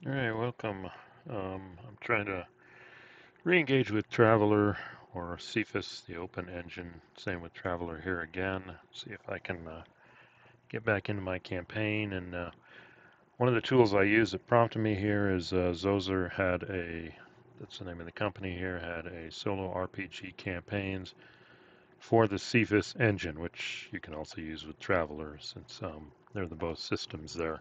All right, welcome. I'm trying to re-engage with Traveler or Cepheus, the open engine. Same with Traveler here again. See if I can get back into my campaign. And one of the tools I use that prompted me here is Zozer had that's the name of the company here, had a solo RPG campaigns for the Cepheus engine, which you can also use with Traveler since they're the both systems there.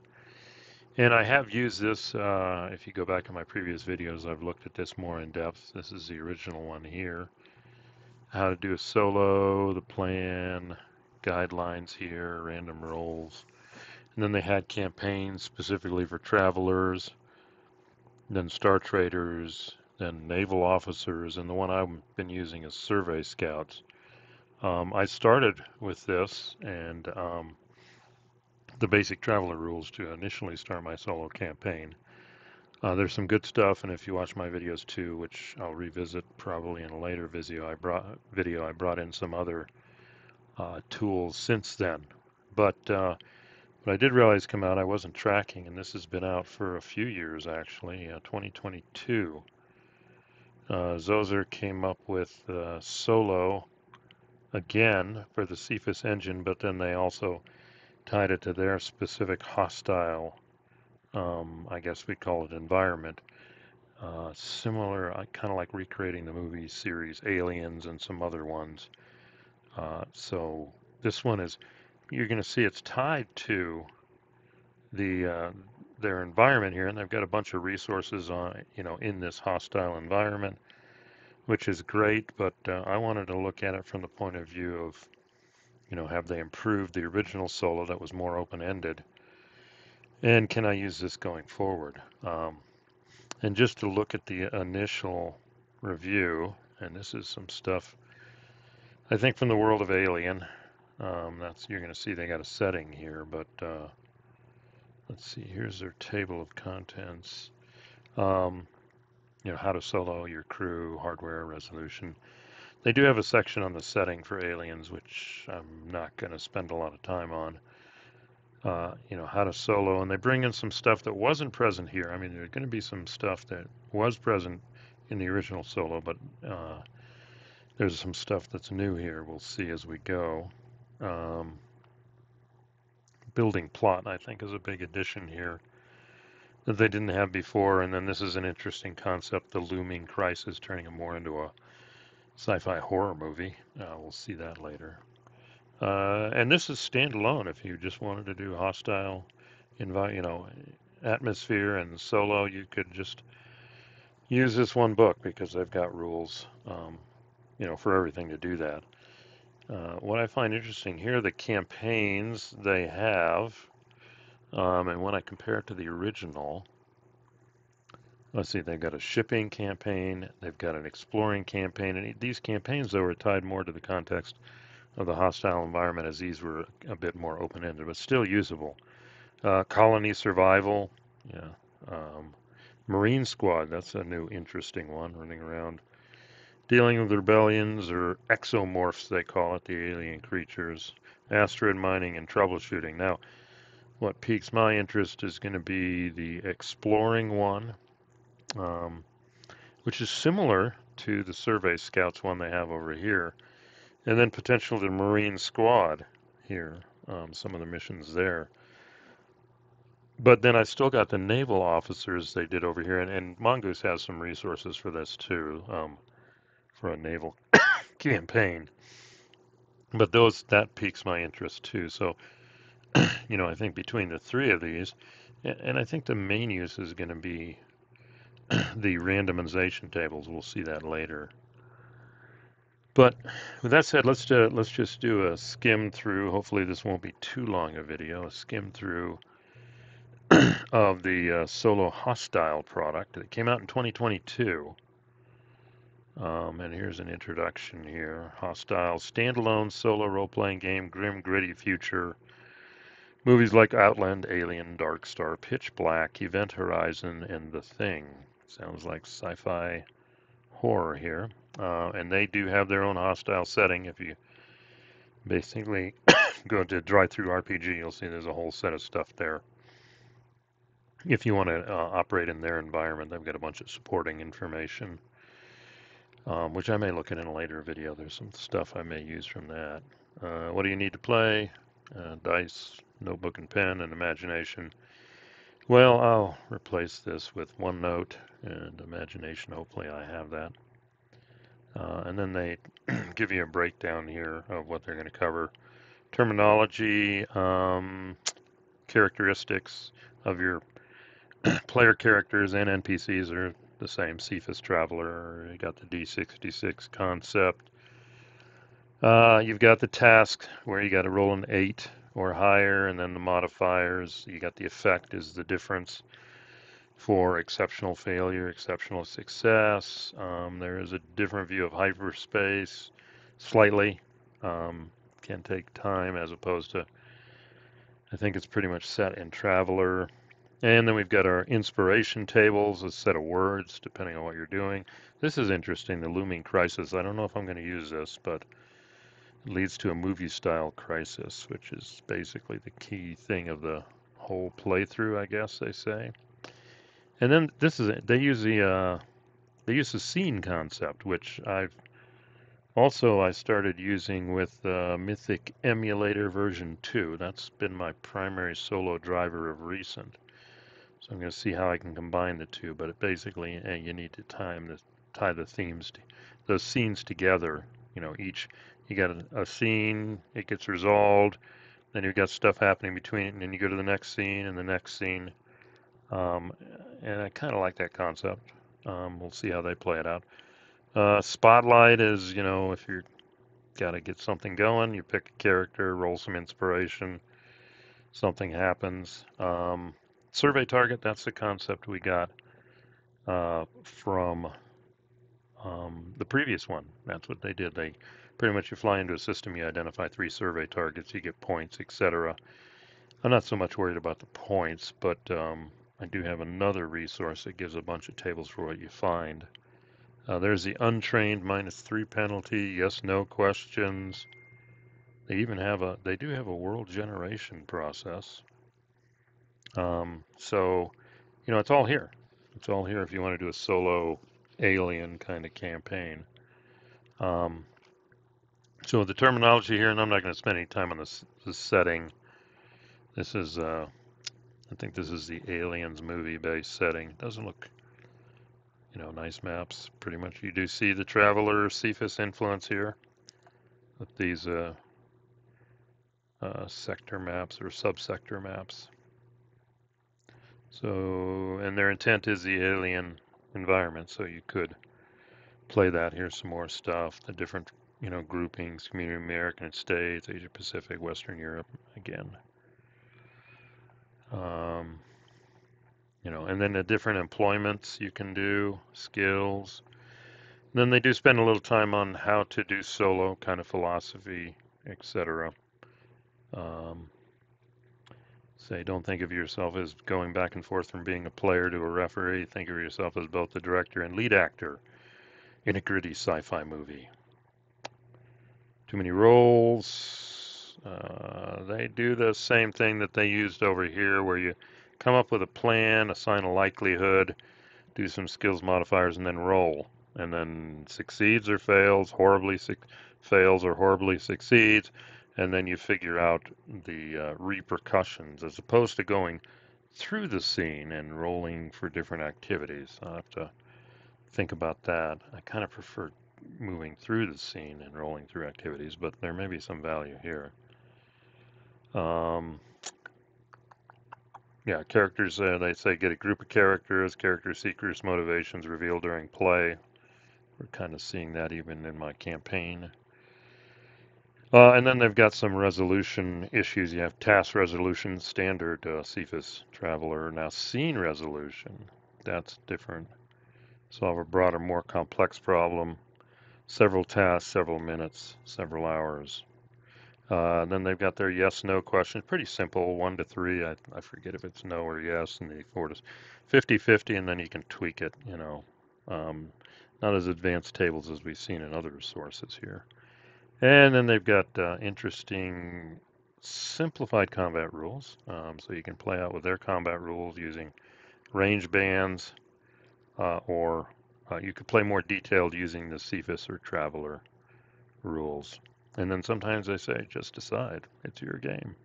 And I have used this, if you go back in my previous videos, I've looked at this more in depth. This is the original one here. How to do a solo, the plan, guidelines here, random rolls. And then they had campaigns specifically for travelers, then star traders, then naval officers, and the one I've been using is survey scouts. I started with this and the basic traveler rules to initially start my solo campaign. There's some good stuff, and if you watch my videos too, which I'll revisit probably in a later video, I brought in some other tools since then. But I did realize come out I wasn't tracking, and this has been out for a few years actually. 2022. Zozer came up with Solo again for the Cephas engine, but then they also tied it to their specific hostile, I guess we call it environment. Similar, kind of like recreating the movie series Aliens and some other ones. So this one is, you're going to see it's tied to the their environment here, and they've got a bunch of resources on, in this hostile environment, which is great. But I wanted to look at it from the point of view of, have they improved the original Solo that was more open-ended, and can I use this going forward? And just to look at the initial review, and this is some stuff I think from the world of Alien. That's You're going to see they got a setting here, but let's see. Here's their table of contents. Um, how to solo your crew, hardware, resolution. They do have a section on the setting for aliens, which I'm not going to spend a lot of time on. How to solo, and they bring in some stuff that wasn't present here. I mean, there's going to be some stuff that was present in the original solo, but there's some stuff that's new here. We'll see as we go. Um, Building plot, I think, is a big addition here that they didn't have before. And then this is an interesting concept, the looming crisis, turning it more into a sci-fi horror movie. We'll see that later. And this is standalone. If you just wanted to do hostile, atmosphere and solo, you could just use this one book because they've got rules, for everything to do that. What I find interesting here, the campaigns they have, and when I compare it to the original, let's see, they've got a shipping campaign, they've got an exploring campaign, and these campaigns, though, are tied more to the context of the hostile environment, as these were a bit more open-ended, but still usable. Colony survival, yeah. Um, Marine squad, that's a new interesting one, running around dealing with rebellions or exomorphs, they call it, the alien creatures. Asteroid mining and troubleshooting. Now, what piques my interest is going to be the exploring one, um, which is similar to the survey scouts one they have over here, and then potentially the Marine squad here, some of the missions there. But then I still got the naval officers they did over here, and Mongoose has some resources for this too, for a naval campaign. But that piques my interest too. So, I think between the three of these, and I think the main use is going to be the randomization tables. We'll see that later. But with that said, let's just do a skim through. Hopefully, this won't be too long a video. A skim through of the Solo Hostile product. It came out in 2022. And here's an introduction here. Hostile, standalone solo role-playing game, grim, gritty future. Movies like Outland, Alien, Dark Star, Pitch Black, Event Horizon, and The Thing. Sounds like sci-fi horror here. And they do have their own hostile setting. If you basically go to Drive Through RPG, you'll see there's a whole set of stuff there. if you want to operate in their environment, they've got a bunch of supporting information, which I may look at in a later video. There's some stuff I may use from that. What do you need to play? Dice, notebook and pen, and imagination. Well, I'll replace this with OneNote and imagination. Hopefully I have that. And then they give you a breakdown here of what they're going to cover. Terminology, characteristics of your player characters and NPCs are the same. Cepheus Traveler, you got the D66 concept. You've got the task where you got to roll an 8 or higher, and then the modifiers. You got the effect is the difference for exceptional failure, exceptional success. There is a different view of hyperspace, slightly. Can take time as opposed to, I think it's pretty much set in Traveler. And then we've got our inspiration tables, a set of words depending on what you're doing. This is interesting, the looming crisis. I don't know if I'm going to use this, but it leads to a movie style crisis, which is basically the key thing of the whole playthrough, I guess they say. And then this is it. They use the scene concept, which I started using with Mythic Emulator version 2. That's been my primary solo driver of recent. So I'm going to see how I can combine the two, but it basically you need to tie the themes, those scenes together. You know, you got a scene, it gets resolved, then you've got stuff happening between it, and then you go to the next scene and the next scene. Um, and I kind of like that concept. We'll see how they play it out. Spotlight is, you know, if you're got to get something going, you pick a character, roll some inspiration, something happens. Survey target, that's the concept we got from the previous one. That's what they did. They pretty much, you fly into a system, you identify 3 survey targets, you get points, etc. I'm not so much worried about the points, but I do have another resource that gives a bunch of tables for what you find. There's the untrained -3 penalty, yes, no questions. They do have a world generation process. So, you know, it's all here. It's all here if you want to do a solo alien kind of campaign. So the terminology here, and I'm not going to spend any time on this setting. This is, I think this is the Aliens movie-based setting. It doesn't look, you know, nice maps. Pretty much, you do see the Traveler Cepheus influence here with these sector maps or subsector maps. So, and their intent is the alien environment, so you could play that. Here's some more stuff. The different, you know, groupings: Community American States, Asia Pacific, Western Europe. Again, you know, and then the different employments you can do, skills. And then they do spend a little time on how to do solo kind of philosophy, etc. Say, don't think of yourself as going back and forth from being a player to a referee. Think of yourself as both the director and lead actor in a gritty sci-fi movie. Too many roles. They do the same thing that they used over here, where you come up with a plan, assign a likelihood, do some skills modifiers, and then roll. And then succeeds or fails, fails or horribly succeeds, and then you figure out the repercussions, as opposed to going through the scene and rolling for different activities. I'll have to think about that. I kind of prefer moving through the scene and rolling through activities, but there may be some value here. Yeah, characters, they say get a group of characters, character secrets, motivations revealed during play. We're kind of seeing that even in my campaign. And then they've got some resolution issues. You have task resolution, standard Cepheus Traveler. Now scene resolution, that's different. Solve a broader, more complex problem. Several tasks, several minutes, several hours. Then they've got their yes/no questions. Pretty simple, 1 to 3. I forget if it's no or yes, and the 4 to 50/50, and then you can tweak it. You know, not as advanced tables as we've seen in other sources here. And then they've got interesting simplified combat rules, so you can play out with their combat rules using range bands, or you could play more detailed using the Cepheus or Traveler rules. And then sometimes I say, just decide. It's your game.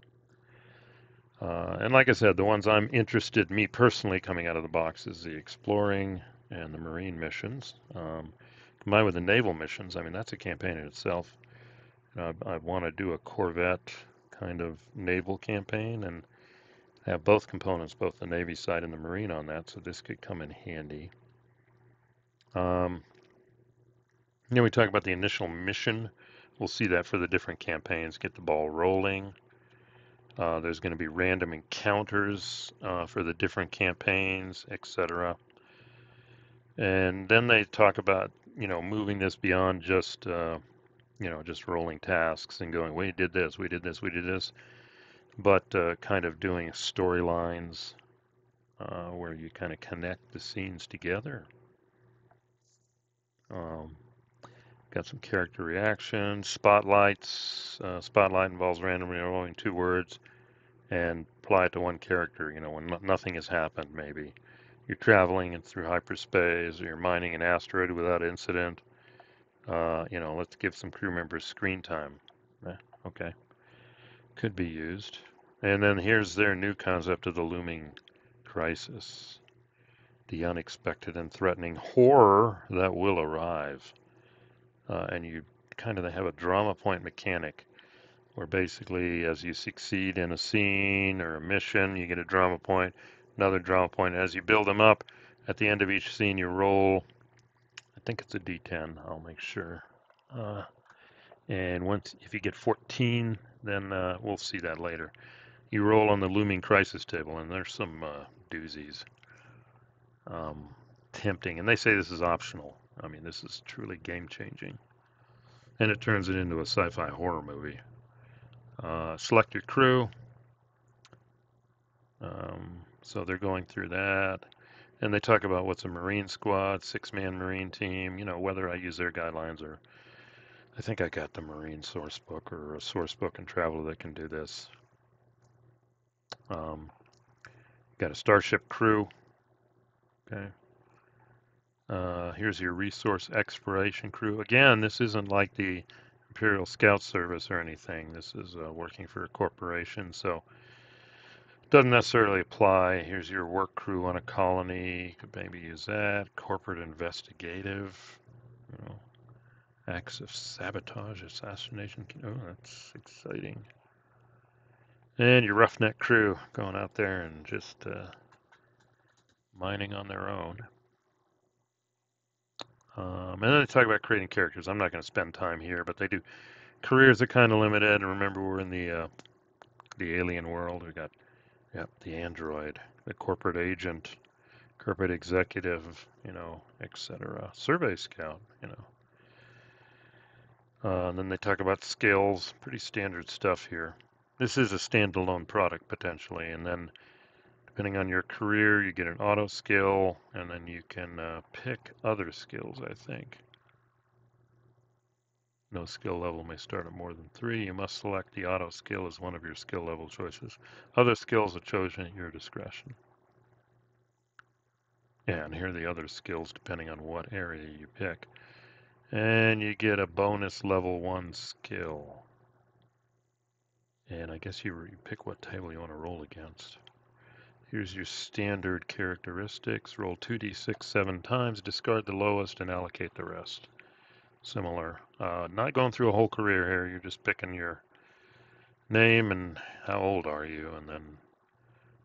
And like I said, the ones I'm interested, me personally, coming out of the box is the exploring and the marine missions. Combined with the naval missions, I mean, that's a campaign in itself. I want to do a Corvette kind of naval campaign and have both components, both the Navy side and the Marine on that, so this could come in handy. Then we talk about the initial mission. We'll see that for the different campaigns, get the ball rolling. There's going to be random encounters for the different campaigns, etc. And then they talk about, moving this beyond just, just rolling tasks and going, we did this, we did this, we did this, but kind of doing storylines where you kind of connect the scenes together. Got some character reactions, spotlights. Spotlight involves randomly rolling 2 words and apply it to one character, when nothing has happened, maybe. You're traveling through hyperspace, or you're mining an asteroid without incident. Let's give some crew members screen time. Okay, could be used. And then here's their new concept of the looming crisis, the unexpected and threatening horror that will arrive. And you kind of have a drama point mechanic where basically as you succeed in a scene or a mission, you get a drama point, another drama point. As you build them up, at the end of each scene, you roll, I think it's a D10, I'll make sure. And if you get 14, then we'll see that later. You roll on the looming crisis table, and there's some doozies. Tempting, and they say this is optional. I mean, this is truly game-changing. And it turns it into a sci-fi horror movie. Select your crew. So they're going through that. And they talk about what's a Marine squad, 6-man Marine team, whether I use their guidelines or I think I got the Marine source book or a source book in Traveler that can do this. Got a starship crew. Okay. Here's your resource exploration crew. Again, this isn't like the Imperial Scout Service or anything. This is working for a corporation, so it doesn't necessarily apply. Here's your work crew on a colony. You could maybe use that. Corporate investigative. Acts of sabotage, assassination. Oh, that's exciting. And your roughneck crew going out there and just mining on their own. And then they talk about creating characters. I'm not going to spend time here, but they do. Careers are kind of limited. And remember, we're in the alien world. We got the android, the corporate agent, corporate executive, etc. Survey scout, And then they talk about skills. Pretty standard stuff here. This is a standalone product potentially, and then depending on your career, you get an auto skill, and then you can pick other skills, I think. No skill level may start at more than 3. You must select the auto skill as one of your skill level choices. Other skills are chosen at your discretion. And here are the other skills depending on what area you pick. And you get a bonus level 1 skill. And I guess you pick what table you want to roll against. Here's your standard characteristics. Roll 2d6 7 times, discard the lowest, and allocate the rest. Similar. Not going through a whole career here. You're just picking your name and how old are you, and then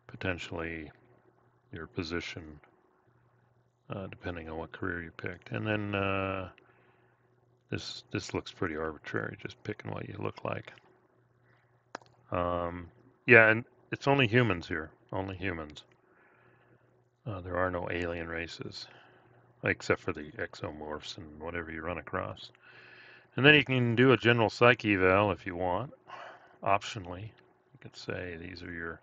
potentially your position, depending on what career you picked. And then this looks pretty arbitrary, just picking what you look like. Yeah, and it's only humans here. Only humans. There are no alien races, except for the exomorphs and whatever you run across. And then you can do a general psych eval if you want. Optionally, you could say these are your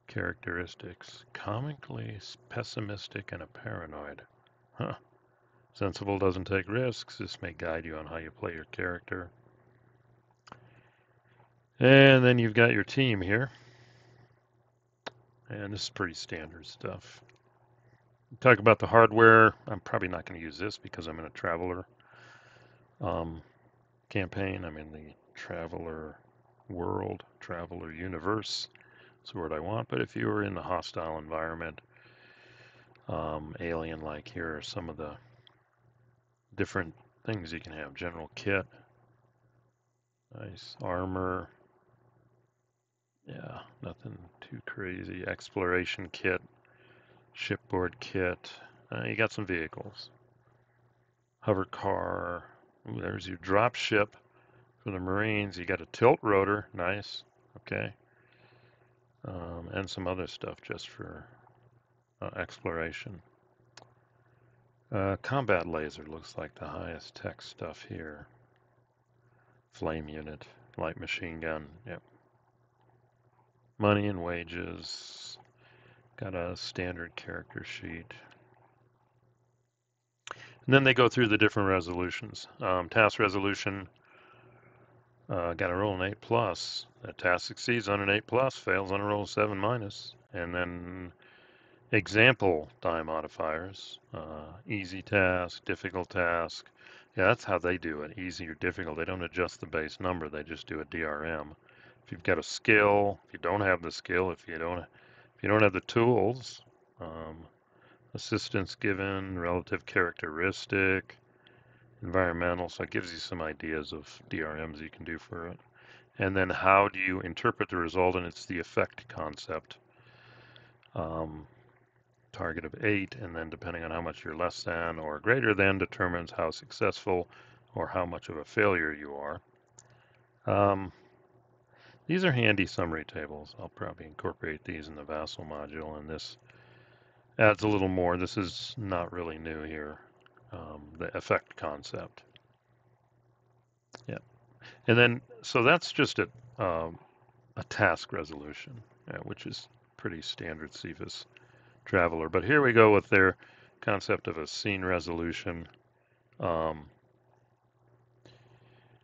characteristics. Comically pessimistic and a paranoid. Huh. Sensible doesn't take risks. This may guide you on how you play your character. And then you've got your team here. And this is pretty standard stuff. Talk about the hardware. I'm probably not going to use this because I'm in a Traveler um, campaign. I'm in the Traveler world, Traveler universe. That's the word I want. But if you were in the hostile environment, alien-like, here are some of the different things you can have. General kit, nice armor. Yeah, nothing too crazy. Exploration kit, shipboard kit. You got some vehicles. Hover car. Ooh, there's your drop ship for the Marines. You got a tilt rotor. Nice. Okay. And some other stuff just for exploration. Combat laser looks like the highest tech stuff here. Flame unit, light machine gun. Yep. Money and wages. Got a standard character sheet. And then they go through the different resolutions. Task resolution, got to roll an 8 plus. That task succeeds on an 8 plus, fails on a roll 7 minus. And then example die modifiers, easy task, difficult task. Yeah, that's how they do it, easy or difficult. They don't adjust the base number, they just do a DRM. If you've got a skill, if you don't have the skill, if you don't have the tools, assistance given, relative characteristic, environmental, so it gives you some ideas of DRMs you can do for it. And then how do you interpret the result? And it's the effect concept. Target of 8, and then depending on how much you're less than or greater than determines how successful or how much of a failure you are. These are handy summary tables. I'll probably incorporate these in the Vassal module, and this adds a little more. This is not really new here, the effect concept. Yeah. And then, so that's just a task resolution, which is pretty standard Cepheus Traveler. But here we go with their concept of a scene resolution.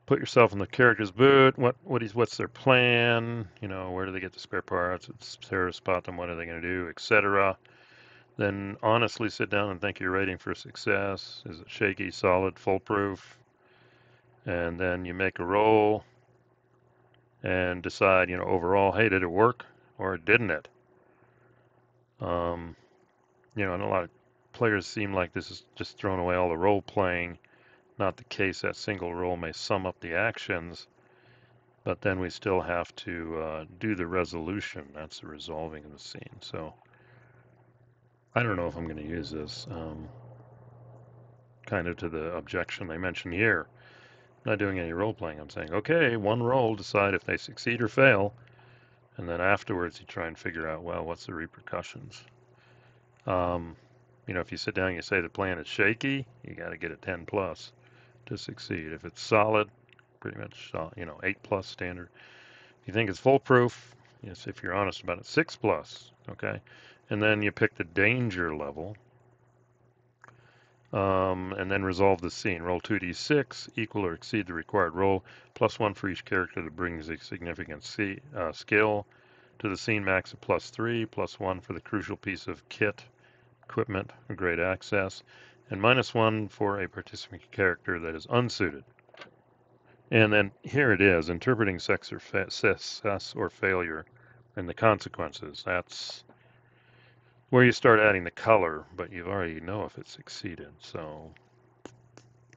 Put yourself in the character's boot. What's their plan? Where do they get the spare parts? It's Sarah spot them. What are they going to do, etc. Then honestly sit down and think your rating for success. Is it shaky, solid, foolproof? And then you make a roll and decide, overall, hey, did it work or didn't it? And a lot of players seem like this is just throwing away all the role playing. Not the case. That single roll may sum up the actions, but then we still have to do the resolution. That's the resolving of the scene. So I don't know if I'm going to use this. Kind of to the objection they mentioned here. I'm not doing any role playing. I'm saying, okay, one roll, decide if they succeed or fail, and then afterwards you try and figure out, well, what's the repercussions? If you sit down and you say the plan is shaky, you got to get a 10 plus to succeed. If it's solid, pretty much, 8 plus standard. If you think it's foolproof, yes, if you're honest about it, 6 plus, okay? And then you pick the danger level, and then resolve the scene. Roll 2d6, equal or exceed the required roll, +1 for each character that brings a significant skill to the scene, max of +3, +1 for the crucial piece of kit, equipment, or great access, and -1 for a participating character that is unsuited. And then here it is, interpreting success or failure and the consequences. That's where you start adding the color, but you already know if it succeeded. So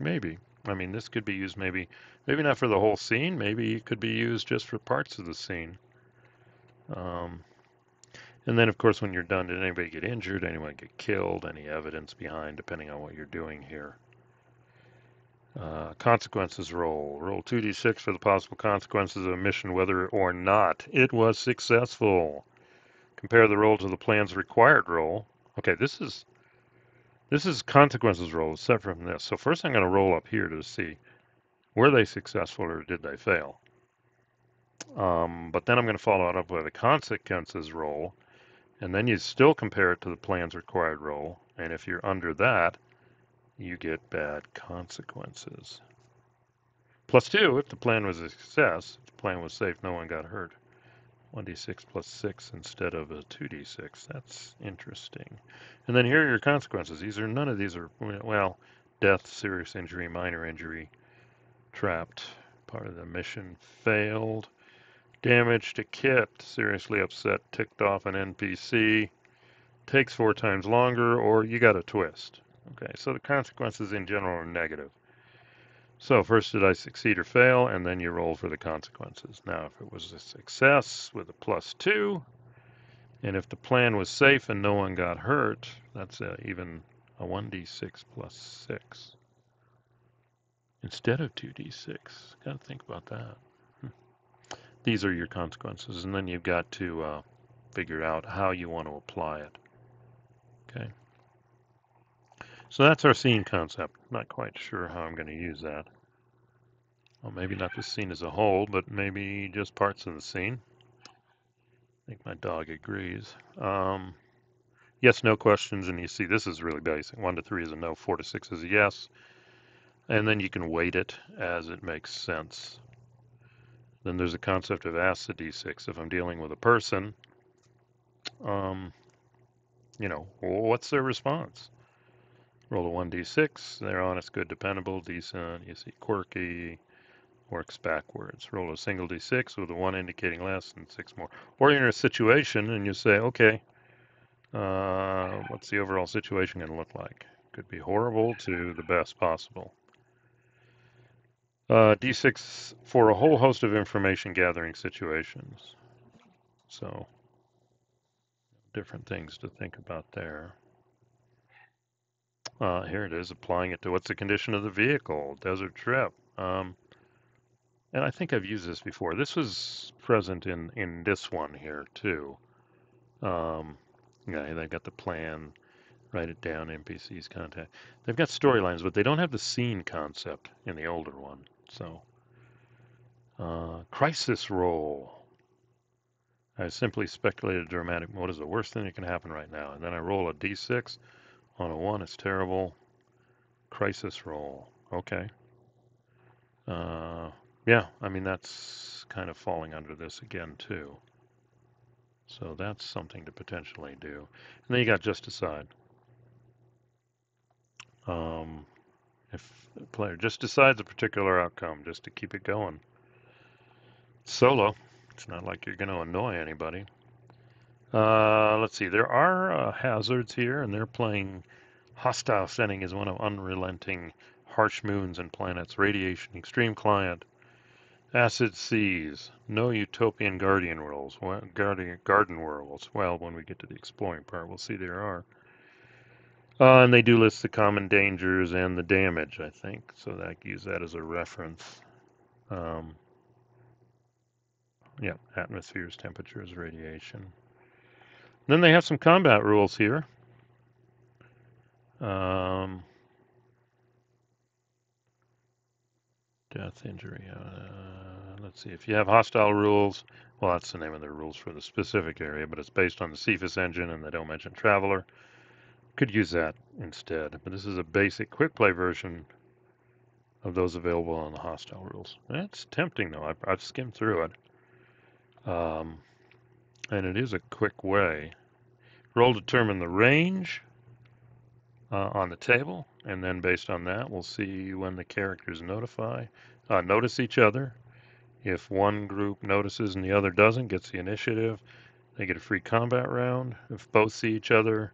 maybe. I mean, this could be used maybe not for the whole scene. Maybe it could be used just for parts of the scene. And then, of course, when you're done, did anybody get injured? Anyone get killed? Any evidence behind, depending on what you're doing here. Consequences roll. Roll 2d6 for the possible consequences of a mission, whether or not it was successful. Compare the roll to the plan's required roll. Okay, this is consequences roll separate from this. So first I'm going to roll up here to see, were they successful or did they fail? But then I'm going to follow it up with a consequences roll, and then you still compare it to the plan's required roll. And if you're under that, you get bad consequences. +2 if the plan was a success. If the plan was safe, no one got hurt. 1d6 plus 6 instead of a 2d6. That's interesting. And then here are your consequences. None of these are, well, death, serious injury, minor injury, trapped, part of the mission failed, damage to kit, seriously upset, ticked off an NPC, takes 4 times longer, or you got a twist. Okay, so the consequences in general are negative. So first, did I succeed or fail? And then you roll for the consequences. Now, if it was a success with a +2, and if the plan was safe and no one got hurt, that's even a 1d6 plus 6 instead of 2d6. Got to think about that. These are your consequences, and then you've got to figure out how you want to apply it. Okay. So that's our scene concept. Not quite sure how I'm going to use that. Well, maybe not the scene as a whole, but maybe just parts of the scene. I think my dog agrees. Yes, no questions, and you see this is really basic. 1 to 3 is a no, 4 to 6 is a yes. And then you can weight it as it makes sense. Then there's the concept of ask the D6. If I'm dealing with a person, what's their response? Roll a 1d6. They're honest, good, dependable, decent. You see quirky, works backwards. Roll a single d6 with a 1 indicating less and 6 more. Or you're in a situation and you say, okay, what's the overall situation going to look like? Could be horrible to the best possible. D6 for a whole host of information gathering situations. So different things to think about there. Here it is, applying it to what's the condition of the vehicle, desert trip. And I think I've used this before. This was present in this one here too. Yeah, they've got the plan, write it down, NPCs contact. They've got storylines, but they don't have the scene concept in the older one. So, crisis roll. I simply speculated dramatic. What is the worst thing that can happen right now? And then I roll a d6. On a 1, it's terrible. Crisis roll. Okay. Yeah, I mean, that's kind of falling under this again, too. So that's something to potentially do. And then you got just decide. If the player just decides a particular outcome, just to keep it going. Solo. It's not like you're going to annoy anybody. Let's see. There are hazards here, and they're playing hostile setting is one of unrelenting, harsh moons and planets, radiation, extreme climate, acid seas, no utopian guardian worlds, garden worlds. Well, when we get to the exploring part, we'll see there are. And they do list the common dangers and the damage, I think, so that use that as a reference. Yeah, atmospheres, temperatures, radiation. Then they have some combat rules here. Death, injury. Let's see. If you have hostile rules, well, that's the name of the rules for the specific area, but it's based on the Cepheus engine, and they don't mention Traveler. Could use that instead. But this is a basic quick play version of those available on the hostile rules. That's tempting, though. I've skimmed through it. And it is a quick way. Roll determine the range on the table, and then based on that, we'll see when the characters notice each other. If one group notices and the other doesn't, gets the initiative, they get a free combat round. If both see each other,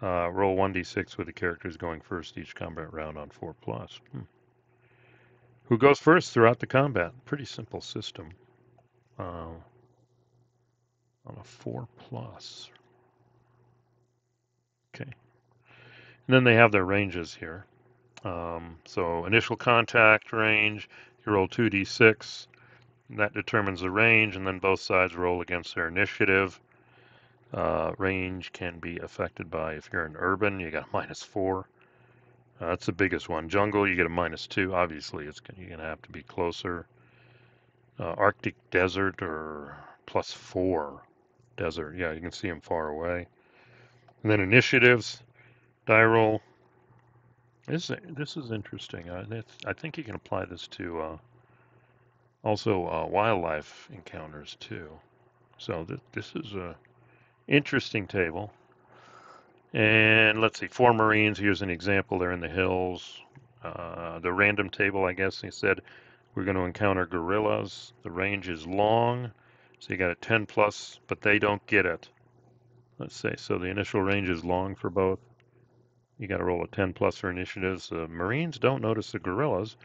roll 1d6 with the characters going first each combat round on 4+. Who goes first throughout the combat? Pretty simple system. On a 4+. Okay. And then they have their ranges here. So initial contact range, you roll 2d6. That determines the range, and then both sides roll against their initiative. Range can be affected by, if you're in urban, you got -4. That's the biggest one. Jungle, you get a -2. Obviously, you're going to have to be closer. Arctic desert or +4. Desert, yeah, you can see them far away. And then initiatives, die roll. This is interesting. I think you can apply this to also wildlife encounters too. So this is a interesting table. And let's see, 4 Marines. Here's an example. They're in the hills. The random table, I guess, he said we're going to encounter guerrillas. The range is long, so you got a 10 plus, but they don't get it. Let's say so. The initial range is long for both. You got to roll a 10 plus for initiatives. The Marines don't notice the guerrillas,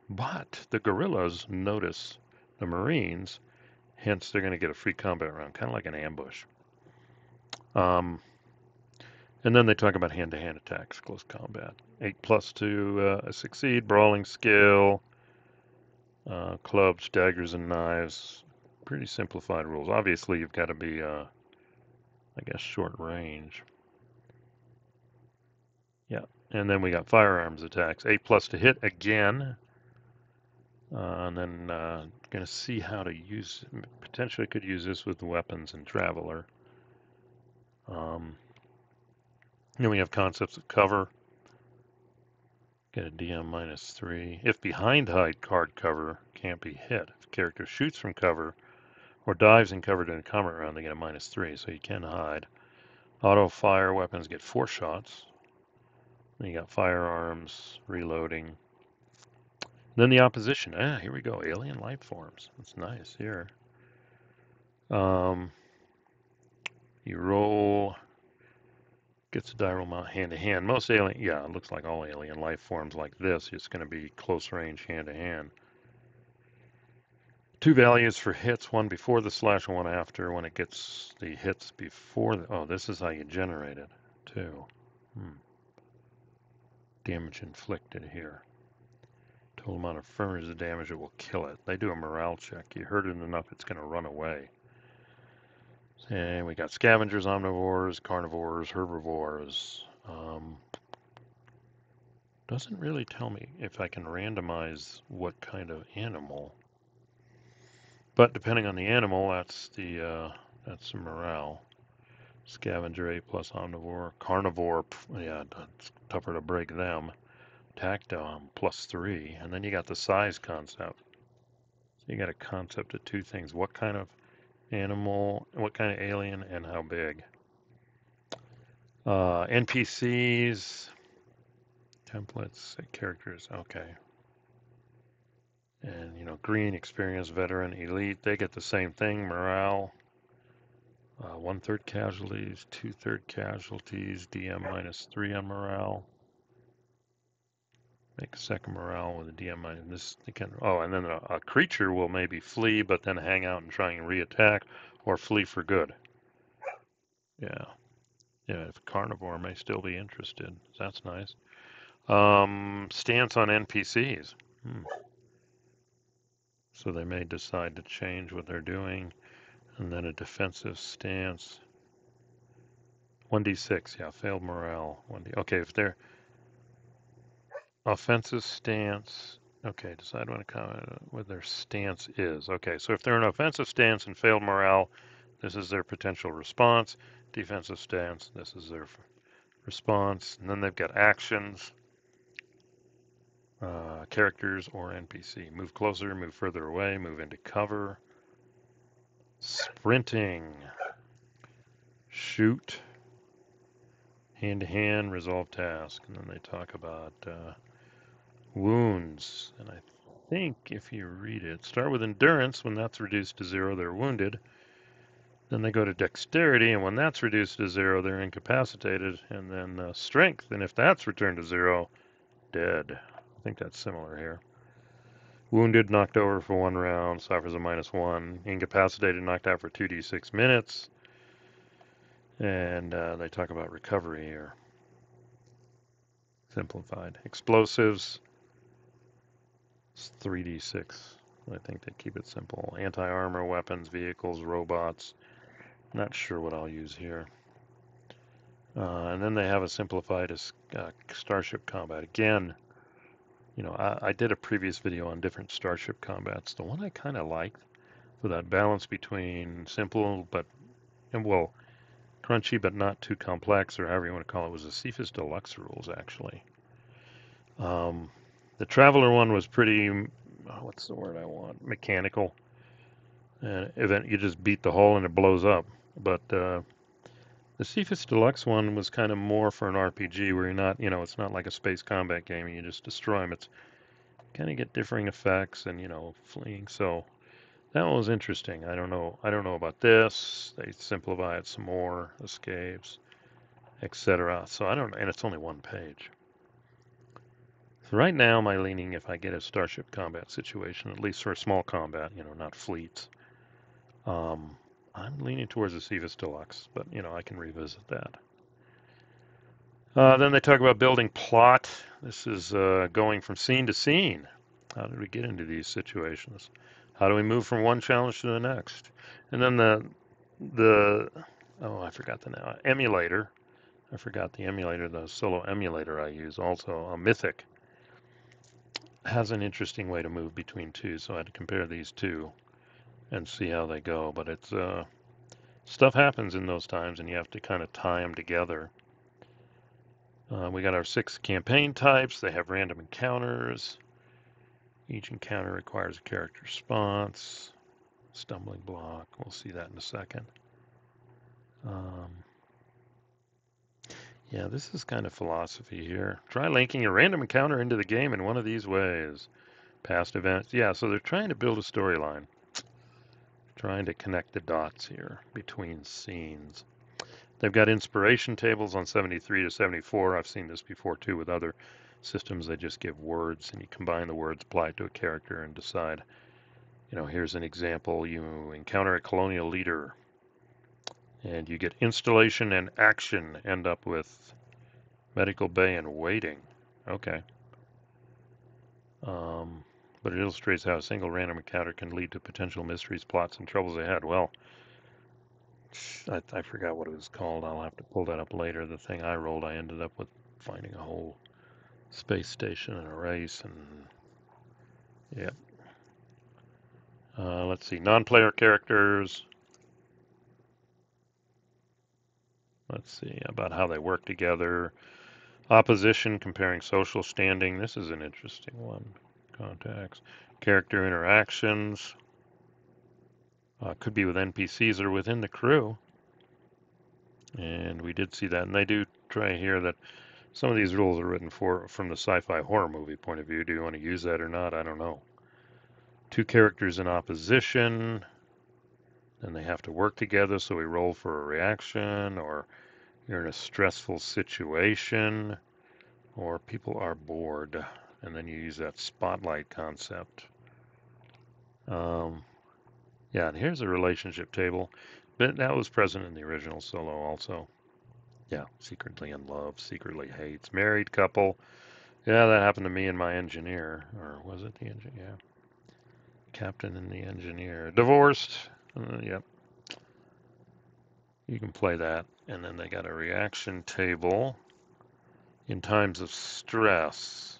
but the guerrillas notice the Marines. Hence, they're going to get a free combat round, kind of like an ambush. Um, and then they talk about hand-to-hand attacks, close combat. 8 plus to succeed, brawling skill, clubs, daggers, and knives. Pretty simplified rules. Obviously, you've got to be, I guess, short range. Yeah. And then we got firearms attacks. 8 plus to hit again. And then going to see how to use, potentially could use this with weapons and Traveler. Then we have concepts of cover. Get a DM -3. If behind hide card cover can't be hit. If character shoots from cover or dives in cover during a combat round, they get a -3, so you can hide. Auto fire weapons get 4 shots. Then you got firearms, reloading. Then the opposition. Here we go. Alien life forms. That's nice here. You roll. Gets a die roll mount hand to hand. Most alien, yeah, it looks like all alien life forms like this. It's going to be close range hand to hand. 2 values for hits, one before the slash, one after. When it gets the hits before the, oh, this is how you generate it, too. Damage inflicted here. Total amount of furnace damage it will kill it. They do a morale check. You hurt it enough, it's going to run away. And we got scavengers, omnivores, carnivores, herbivores. Doesn't really tell me if I can randomize what kind of animal. But depending on the animal, that's the morale. Scavenger 8 plus omnivore. Carnivore, yeah, it's tougher to break them. Tactile +3. And then you got the size concept. So you got a concept of 2 things. What kind of animal, what kind of alien, and how big. NPCs, templates, characters, okay. And, green, experienced, veteran, elite, they get the same thing, morale. 1/3 casualties, 2/3 casualties, DM -3 on morale. Make a second morale with a DM minus this. And then a creature will maybe flee, but then hang out and try and re-attack, or flee for good. Yeah, if carnivore may still be interested, that's nice. Stance on NPCs. So they may decide to change what they're doing, and then a defensive stance. 1d6, yeah, failed morale. 1d. Okay, if they're offensive stance. Okay, decide when to comment what their stance is. Okay, so if they're in offensive stance and failed morale, this is their potential response. Defensive stance, this is their response. And then they've got actions, characters, or NPC. Move closer, move further away, move into cover. Sprinting. Shoot. Hand to hand, resolve task. And then they talk about wounds. And I think if you read it, start with endurance. When that's reduced to 0, they're wounded. Then they go to dexterity, and when that's reduced to 0, they're incapacitated. And then strength, and if that's returned to 0, dead. I think that's similar here. Wounded, knocked over for 1 round, suffers a -1. Incapacitated, knocked out for 2d6 minutes. And they talk about recovery here. Simplified. Explosives, it's 3d6. I think they keep it simple. Anti-armor, weapons, vehicles, robots. Not sure what I'll use here. And then they have a simplified starship combat. Again, I did a previous video on different starship combats. The one I kind of liked for that balance between simple crunchy but not too complex, or however you want to call it, was the Cepheus Deluxe rules, actually. The Traveler one was pretty, what's the word I want? Mechanical. and event you just beat the hull and it blows up. But the Cepheus Deluxe one was kind of more for an RPG where you're not, it's not like a space combat game and you just destroy them. It's kind of get differing effects and fleeing. So that one was interesting. I don't know. I don't know about this. They simplify it some more, escapes, etc. So I don't know, and it's only one page. So right now, my leaning, if I get a starship combat situation, at least for a small combat, not fleets, um, I'm leaning towards the Cepheus Deluxe, but I can revisit that. Then they talk about building plot. This is going from scene to scene. How did we get into these situations? How do we move from one challenge to the next? And then the oh, I forgot the name. Emulator. I forgot the emulator, the solo emulator I use. Also, a Mythic has an interesting way to move between two. So I had to compare these two and see how they go. But it's stuff happens in those times, and you have to kind of tie them together. We got our 6 campaign types. They have random encounters. Each encounter requires a character response. Stumbling block. We'll see that in a second. Yeah, this is kind of philosophy here. Try linking a random encounter into the game in one of these ways. Past events. Yeah, so they're trying to build a storyline. Trying to connect the dots here between scenes. They've got inspiration tables on 73 to 74. I've seen this before too with other systems. They just give words and you combine the words, apply it to a character, and decide. Here's an example. You encounter a colonial leader and you get installation and action, end up with medical bay and waiting. Okay. But it illustrates how a single random encounter can lead to potential mysteries, plots, and troubles ahead. Well, I forgot what it was called. I'll have to pull that up later. The thing I rolled, I ended up with finding a whole space station and a race, and yep. Let's see, non-player characters. Let's see about how they work together. Opposition, comparing social standing. This is an interesting one. Contacts. Character interactions. Could be with NPCs or within the crew. And we did see that. And they do try here that some of these rules are written from the sci-fi horror movie point of view. Do you want to use that or not? I don't know. 2 characters in opposition. Then they have to work together, so we roll for a reaction, or you're in a stressful situation, or people are bored. And then you use that spotlight concept. Yeah, and here's a relationship table. But that was present in the original solo also. Yeah, secretly in love, secretly hates. Married couple. Yeah, that happened to me and my engineer. Or was it the engineer? Yeah. Captain and the engineer. Divorced. Yep. You can play that. And then they got a reaction table. In times of stress.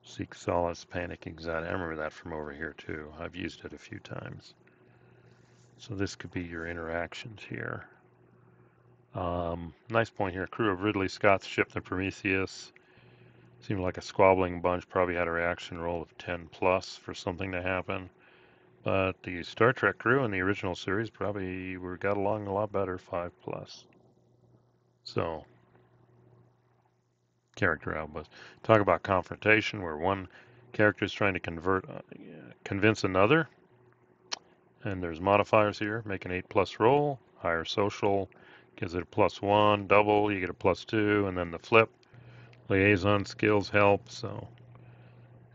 Seek solace, panic, anxiety. I remember that from over here too. I've used it a few times. So this could be your interactions here. Nice point here. Crew of Ridley Scott's ship, the Prometheus. Seemed like a squabbling bunch. Probably had a reaction roll of 10 plus for something to happen. But the Star Trek crew in the original series probably got along a lot better, 5 plus. So, character outburst. Talk about confrontation, where one character is trying to convince another. And there's modifiers here. Make an 8 plus roll. Higher social gives it a +1. Double, you get a +2. And then the flip. Liaison skills help. So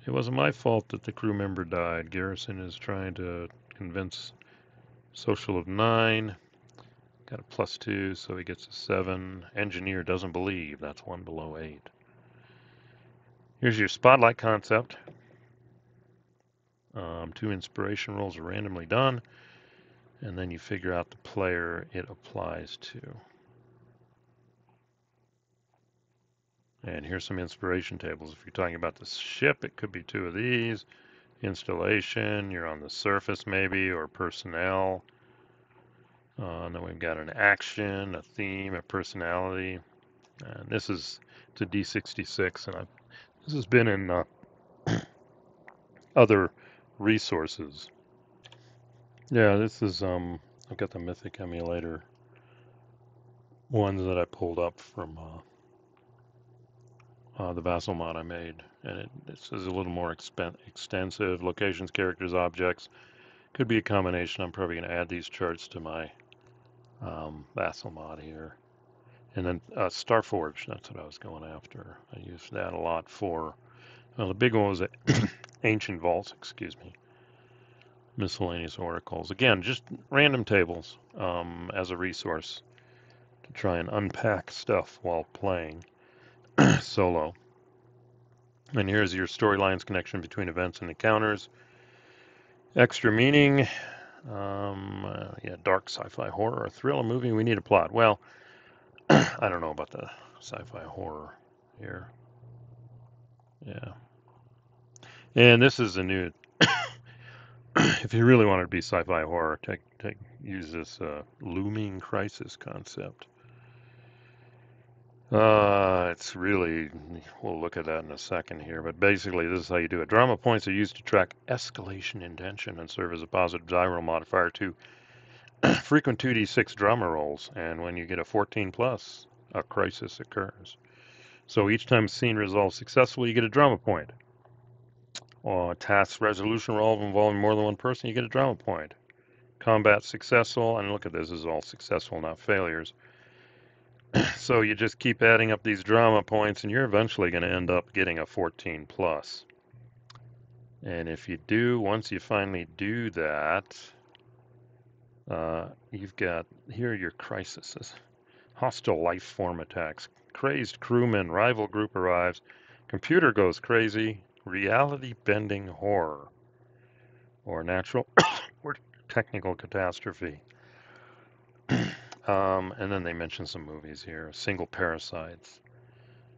it wasn't my fault that the crew member died. Garrison is trying to convince social of 9. Got a +2, so he gets a 7. Engineer doesn't believe. That's 1 below 8. Here's your spotlight concept. 2 inspiration rolls are randomly done. And then you figure out the player it applies to. And here's some inspiration tables. If you're talking about the ship, it could be 2 of these. Installation, you're on the surface maybe, or personnel. And then we've got an action, a theme, a personality. And this is to D66, and this has been in other resources. Yeah, this is I've got the Mythic emulator ones that I pulled up from the Vassal mod I made, and this is a little more extensive. Locations, characters, objects. Could be a combination. I'm probably going to add these charts to my Vassal mod here. And then Starforge, that's what I was going after. I used that a lot for, well, the big one was Ancient Vaults, excuse me, miscellaneous oracles. Again, just random tables as a resource to try and unpack stuff while playing solo. And here's your storylines connection between events and encounters. Extra meaning, yeah, dark sci-fi horror, a thriller movie. We need a plot. Well, I don't know about the sci-fi horror here. Yeah, and this is a new. If you really want it to be sci-fi horror, use this looming crisis concept. It's really, we'll look at that in a second here, but basically this is how you do it. Drama points are used to track escalation in tension and serve as a positive gyro modifier to frequent 2d6 drama rolls, and when you get a 14 plus, a crisis occurs. So each time a scene resolves successfully, you get a drama point. Or task resolution roll involving more than one person, you get a drama point. Combat successful, and look at this is all successful, not failures. So you just keep adding up these drama points, and you're eventually going to end up getting a 14 plus. And if you do, once you finally do that, you've got, here are your crises. Hostile life form attacks. Crazed crewman, rival group arrives. Computer goes crazy. Reality bending horror. Or natural or technical catastrophe. And then they mention some movies here. Single parasites.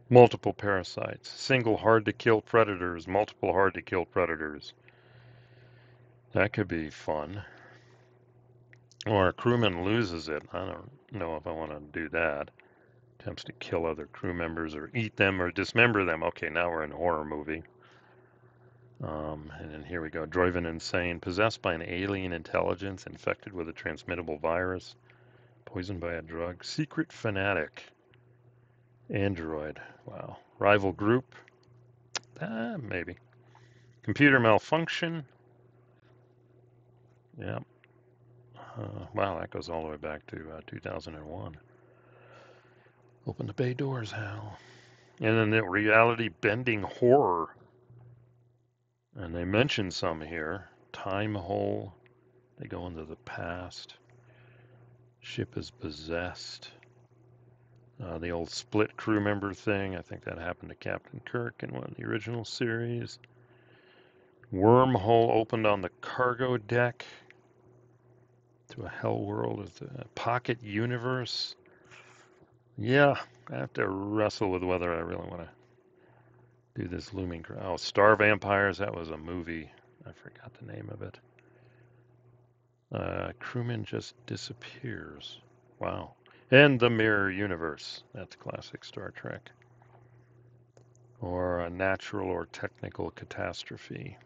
Multiple parasites. Single hard to kill predators. Multiple hard to kill predators. That could be fun. Or a crewman loses it. I don't know if I want to do that. Attempts to kill other crew members or eat them or dismember them. Okay, now we're in a horror movie. And then here we go. Driven insane. Possessed by an alien intelligence. Infected with a transmittable virus. Poisoned by a drug. Secret fanatic. Android. Wow. Rival group. Maybe. Computer malfunction. Yeah. Wow, that goes all the way back to 2001. Open the bay doors, Hal. And then the reality bending horror. And they mention some here. Time hole. They go into the past. Ship is possessed. The old split crew member thing. I think that happened to Captain Kirk in one of the original series. Wormhole opened on the cargo deck to a hell world with a pocket universe. Yeah, I have to wrestle with whether I really want to do this looming. Oh, Star Vampires. That was a movie. I forgot the name of it. Crewman just disappears. Wow. And the Mirror Universe. That's classic Star Trek. Or a natural or technical catastrophe.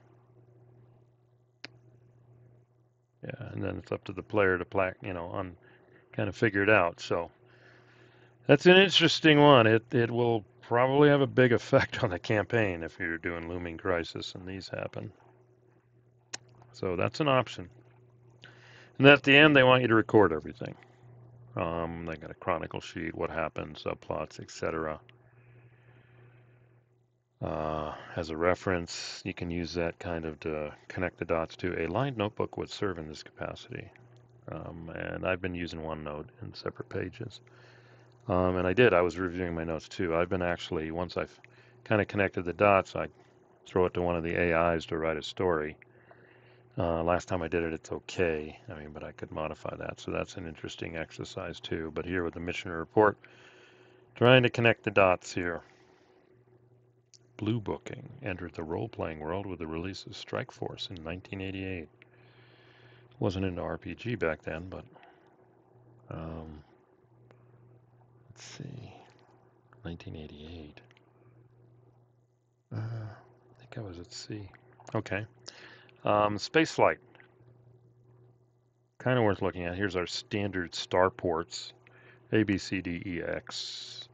Yeah, and then it's up to the player to kind of figure it out. So that's an interesting one. It will probably have a big effect on the campaign if you're doing Looming Crisis and these happen. So that's an option. And at the end, they want you to record everything. They got a chronicle sheet, what happened, subplots, etc. As a reference, you can use that kind of to connect the dots to a lined notebook would serve in this capacity. And I've been using OneNote in separate pages. And I was reviewing my notes too. I've been actually, once I've kind of connected the dots, I throw it to one of the AIs to write a story. Last time I did it, it's okay. But I could modify that. So that's an interesting exercise too. But here with the mission report, trying to connect the dots here. Blue Booking entered the role-playing world with the release of Strike Force in 1988. Wasn't into RPG back then, but let's see, 1988. I think I was at sea. Okay. Spaceflight. kind of worth looking at. Here's our standard star ports, A, B, C, D, E, X.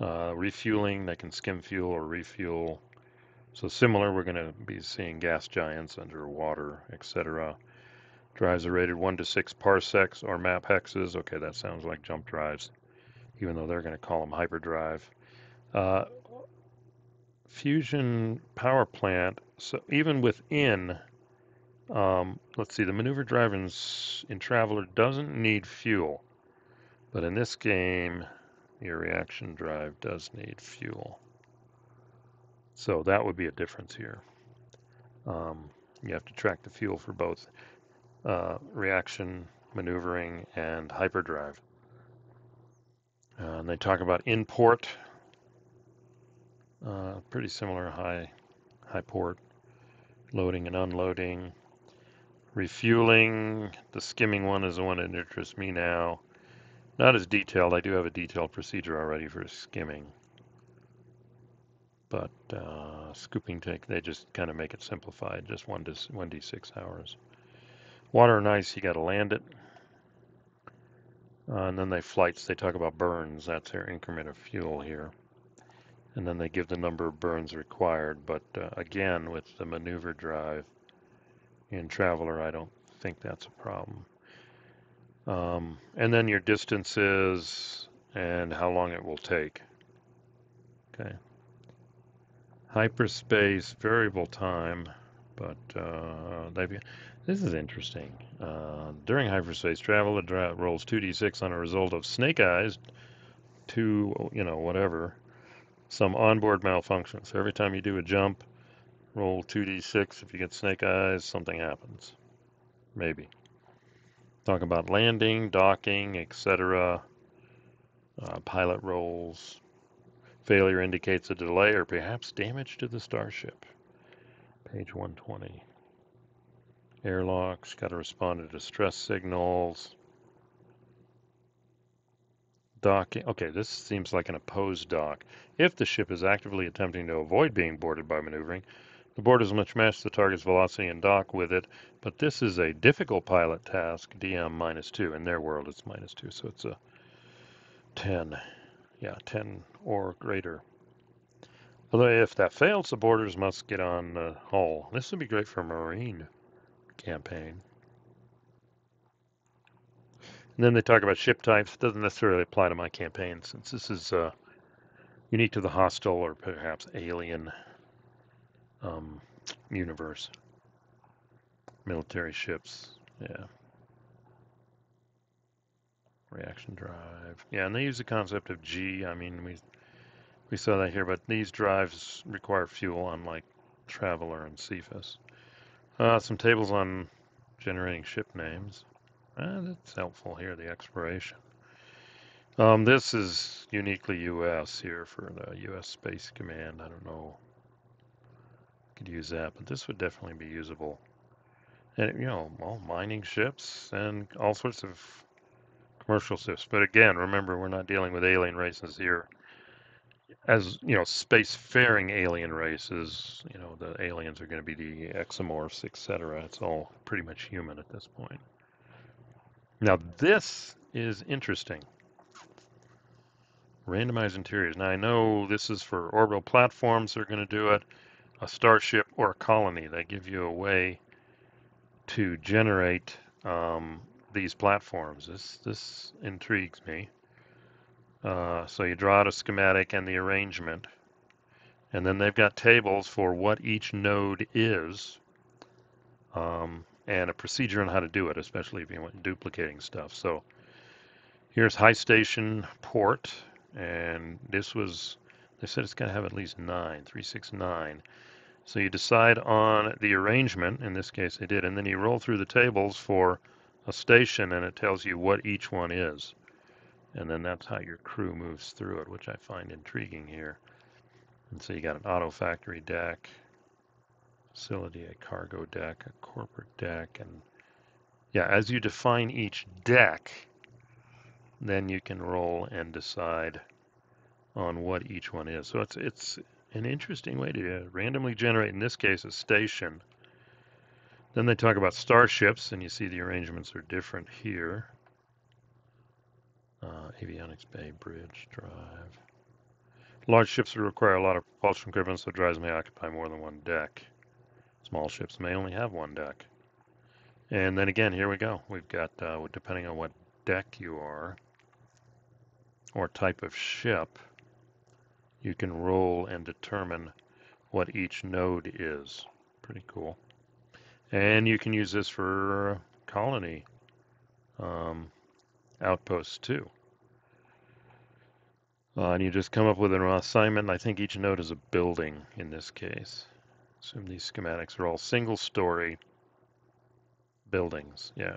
Refueling, they can skim fuel or refuel. So similar, we're going to be seeing gas giants underwater, etc. Drives are rated 1 to 6 parsecs or map hexes. Okay, that sounds like jump drives, even though they're going to call them hyperdrive. Uh, Fusion power plant. So even within, let's see, the maneuver drive in Traveler doesn't need fuel, but in this game, your reaction drive does need fuel. So that would be a difference here. You have to track the fuel for both reaction, maneuvering, and hyperdrive. And they talk about import, pretty similar, high port, loading and unloading. Refueling, the skimming one is the one that interests me now. Not as detailed. I do have a detailed procedure already for skimming. But scooping tank, they just kind of make it simplified, just 1d6 hours. Water and ice, you got to land it. And then they flights, they talk about burns. That's their increment of fuel here. And then they give the number of burns required. But again, with the maneuver drive in Traveler, I don't think that's a problem. And then your distances and how long it will take. Okay. Hyperspace, variable time, but this is interesting. During hyperspace travel, it rolls 2d6 on a result of snake eyes to, whatever, some onboard malfunction. So every time you do a jump, roll 2d6. If you get snake eyes, something happens. Maybe. Talk about landing, docking, etc. Pilot rolls. Failure indicates a delay or perhaps damage to the starship. Page 120. Airlocks, got to respond to distress signals. Docking. Okay, this seems like an opposed dock. If the ship is actively attempting to avoid being boarded by maneuvering, the boarders must match the target's velocity and dock with it, but this is a difficult pilot task, DM -2. In their world, it's -2, so it's a 10. Yeah, 10 or greater. Although if that fails, the boarders must get on the hull. This would be great for a Marine campaign. And then they talk about ship types. It doesn't necessarily apply to my campaign since this is unique to the hostile or perhaps alien universe. Military ships, yeah. Reaction drive, yeah, and they use the concept of G. I mean, we saw that here, but these drives require fuel, unlike Traveler and Cepheus. Some tables on generating ship names. That's helpful here. The exploration. This is uniquely U.S. here for the U.S. Space Command. I don't know. Could use that, but this would definitely be usable. And all mining ships and all sorts of commercial ships. But again, remember, we're not dealing with alien races here. As spacefaring alien races, the aliens are going to be the exomorphs, etc. It's all pretty much human at this point. Now, this is interesting. Randomized interiors. Now, I know this is for orbital platforms. They're going to do it. A starship or a colony. They give you a way to generate these platforms. This intrigues me. So you draw out a schematic and the arrangement, and then they've got tables for what each node is, and a procedure on how to do it, especially if you want duplicating stuff. So here's high station port, and they said it's going to have at least 369. So you decide on the arrangement, in this case they did, and then you roll through the tables for a station and it tells you what each one is. And then that's how your crew moves through it, which I find intriguing here. And so you got an auto factory deck, facility, a cargo deck, a corporate deck, and yeah, as you define each deck, then you can roll and decide on what each one is. So it's an interesting way to randomly generate, in this case, a station. Then they talk about starships, and you see the arrangements are different here. Avionics bay, bridge, drive. Large ships will require a lot of propulsion equipment, so drives may occupy more than one deck. Small ships may only have one deck. And then again, here we go. We've got, depending on what deck you are, or type of ship, you can roll and determine what each node is. Pretty cool. And you can use this for colony outposts too. And you just come up with an assignment. I think each node is a building in this case. Assume these schematics are all single story buildings. Yeah.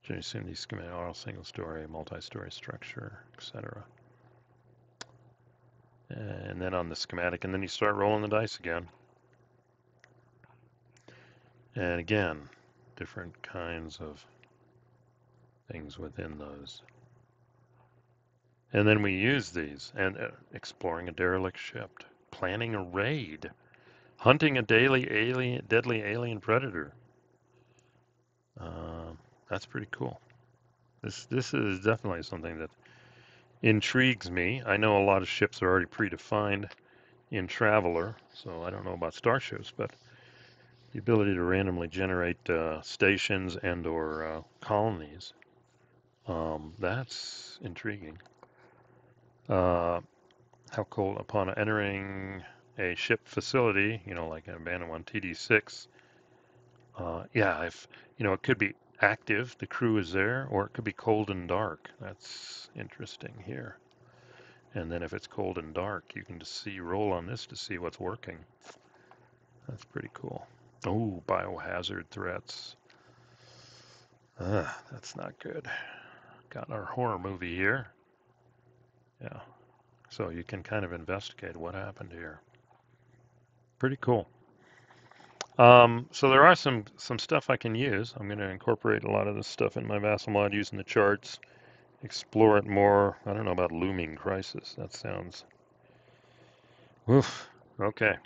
So you assume these schematics are all single story, multi-story structure, etc. And then on the schematic, and then you start rolling the dice again. And again, different kinds of things within those. And then we use these, and exploring a derelict ship, planning a raid, hunting a deadly alien predator. That's pretty cool. This is definitely something that intrigues me. I know a lot of ships are already predefined in Traveler, so I don't know about starships, but the ability to randomly generate stations and or colonies, that's intriguing. How cold upon entering a ship facility, like an abandoned one, TD6. Yeah, if it could be active, the crew is there, or it could be cold and dark. That's interesting here. And then if it's cold and dark, you can just roll on this to see what's working. That's pretty cool. Oh, biohazard threats. That's not good. Got our horror movie here. Yeah. So you can kind of investigate what happened here. Pretty cool. So there are some stuff I can use. I'm going to incorporate a lot of this stuff in my Vassal mod using the charts, explore it more. I don't know about looming crisis. That sounds, oof. Okay.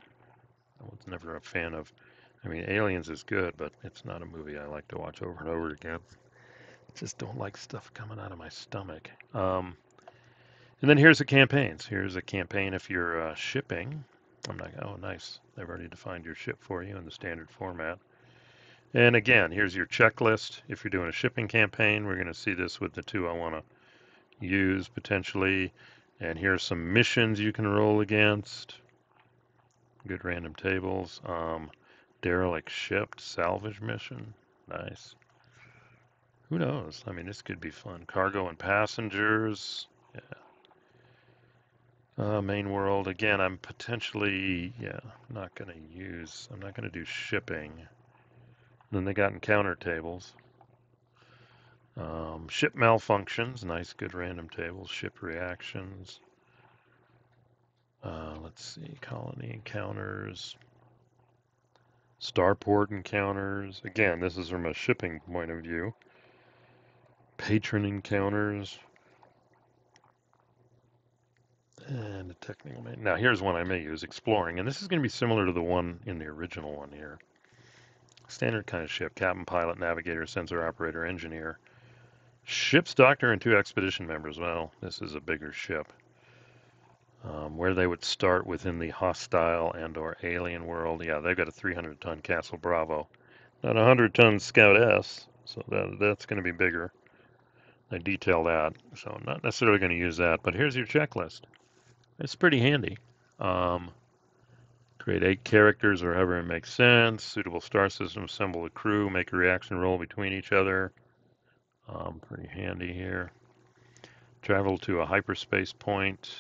I was never a fan of. I mean, Aliens is good, but it's not a movie I like to watch over and over again. I just don't like stuff coming out of my stomach. And then here's the campaigns. Here's a campaign if you're shipping. I'm like, oh, nice. They've already defined your ship for you in the standard format. And again, here's your checklist. If you're doing a shipping campaign, we're going to see this with the two I want to use potentially. And here's some missions you can roll against. Good random tables. Derelict ship, salvage mission. Nice. Who knows? I mean, this could be fun. Cargo and passengers. Yeah. Main world. Again, I'm potentially, not going to use, I'm not going to do shipping. Then they got encounter tables. Ship malfunctions. Nice, good random tables. Ship reactions. Let's see. Colony encounters. Starport encounters. Again, this is from a shipping point of view. Patron encounters. And a technical name. Now, here's one I may use, exploring. And this is going to be similar to the one in the original one here. Standard kind of ship, captain, pilot, navigator, sensor operator, engineer. Ship's doctor and 2 expedition members. Well, this is a bigger ship. Where they would start within the hostile and or alien world. Yeah, they've got a 300-ton Castle Bravo. Not a 100-ton Scout S, so that's going to be bigger. They detail that, so not necessarily going to use that. But here's your checklist. It's pretty handy. Create 8 characters or however it makes sense. Suitable star system. Assemble a crew. Make a reaction roll between each other. Pretty handy here. Travel to a hyperspace point.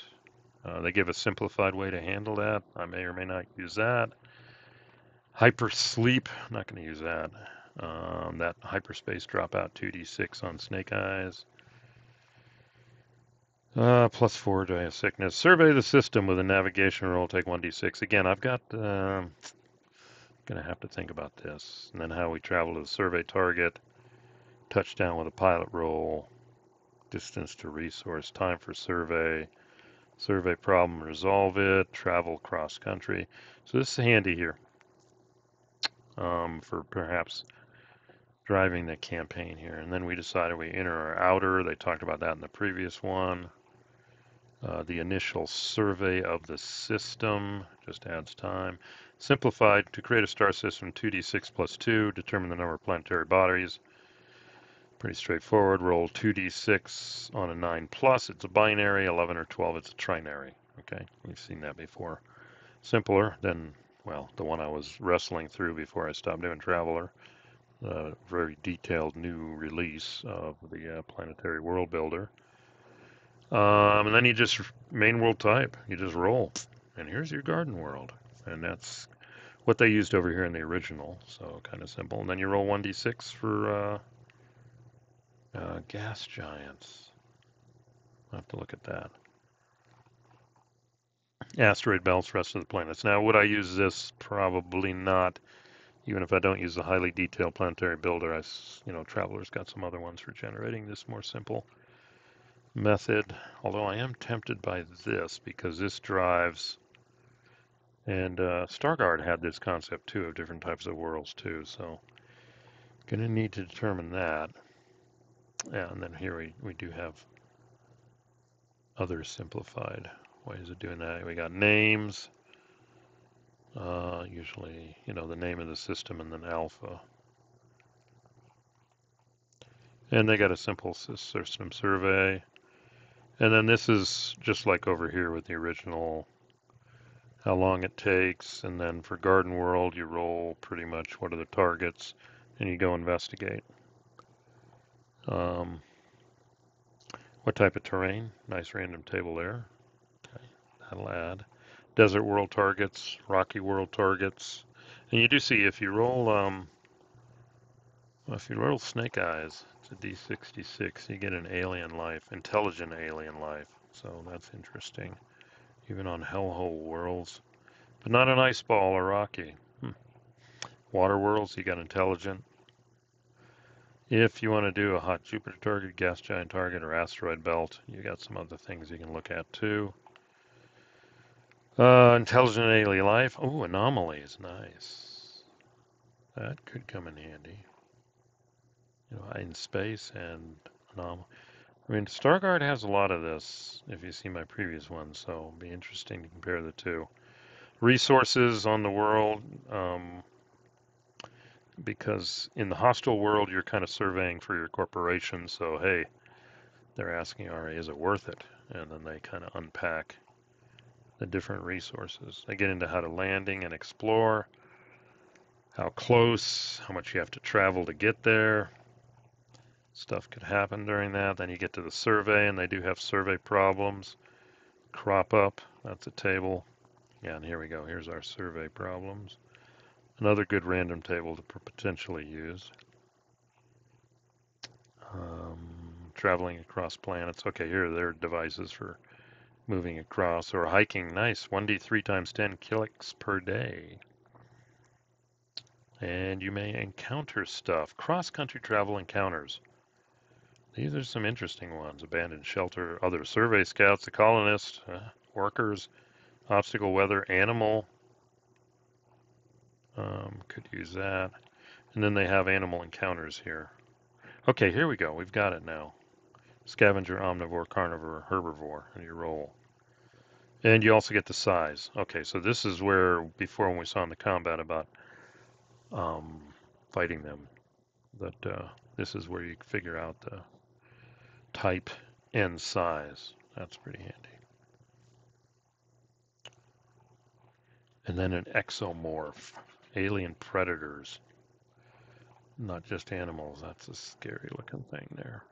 They give a simplified way to handle that. I may or may not use that. Hypersleep. I'm not going to use that. That hyperspace dropout 2d6 on Snake Eyes. +4 to a sickness. Survey the system with a navigation roll. Take 1d6. Again, I've got. Gonna have to think about this. And then how we travel to the survey target. Touchdown with a pilot roll. Distance to resource. Time for survey. Survey problem, resolve it. Travel cross country. So this is handy here. for perhaps driving the campaign here. And then we decided we inner or outer. They talked about that in the previous one. The initial survey of the system just adds time. Simplified to create a star system 2d6 plus 2, determine the number of planetary bodies. Pretty straightforward. Roll 2d6 on a 9 plus. It's a binary. 11 or 12, it's a trinary. Okay, we've seen that before. Simpler than, well, the one I was wrestling through before I stopped doing Traveler. Very detailed new release of the Planetary World Builder. And then you just main world type. You just roll, and here's your garden world, and that's what they used over here in the original. So kind of simple. And then you roll 1d6 for gas giants. I'll have to look at that. Asteroid belts, rest of the planets. Now, would I use this? Probably not. Even if I don't use the highly detailed planetary builder, Traveler's got some other ones for generating this more simple method. Although I am tempted by this because this drives, and Stargard had this concept too of different types of worlds too. So going to need to determine that. Yeah, and then here we do have other simplified ways of doing that. We got names. Usually, the name of the system and then alpha. And they got a simple system survey. And then this is just like over here with the original, how long it takes. And then for Garden World, you roll pretty much what are the targets, and you go investigate. What type of terrain? Nice random table there. Okay, that'll add. Desert world targets, rocky world targets. And you do see if you roll snake eyes, it's a D66, you get an alien life, intelligent alien life. So that's interesting. Even on hellhole worlds. But not an ice ball or rocky. Water worlds, you got intelligent. If you want to do a hot Jupiter target, gas giant target, or asteroid belt, you got some other things you can look at too. Intelligent alien life. Oh, anomalies, nice. That could come in handy. In space and anomaly. I mean, Stargard has a lot of this, if you see my previous one, so it'll be interesting to compare the two. Resources on the world, because in the hostile world, you're kind of surveying for your corporation, so hey, they're asking, all right, is it worth it? And then they kind of unpack the different resources. They get into how to landing and explore, how close, how much you have to travel to get there. Stuff could happen during that. Then you get to the survey, and they do have survey problems. Crop up, that's a table. Yeah, and here we go. Here's our survey problems. Another good random table to potentially use. Traveling across planets. Okay, here are their devices for moving across or hiking. Nice. 1d3 times 10 clicks per day. And you may encounter stuff. Cross-country travel encounters. These are some interesting ones. Abandoned shelter, other survey scouts, the colonists, workers, obstacle weather, animal. Could use that. And then they have animal encounters here. Okay, here we go. We've got it now. Scavenger, omnivore, carnivore, herbivore, and you roll. And you also get the size. Okay, so this is where, before when we saw in the combat about fighting them, that this is where you figure out the type and size. That's pretty handy. And then an exomorph, alien predators, not just animals. That's a scary looking thing there.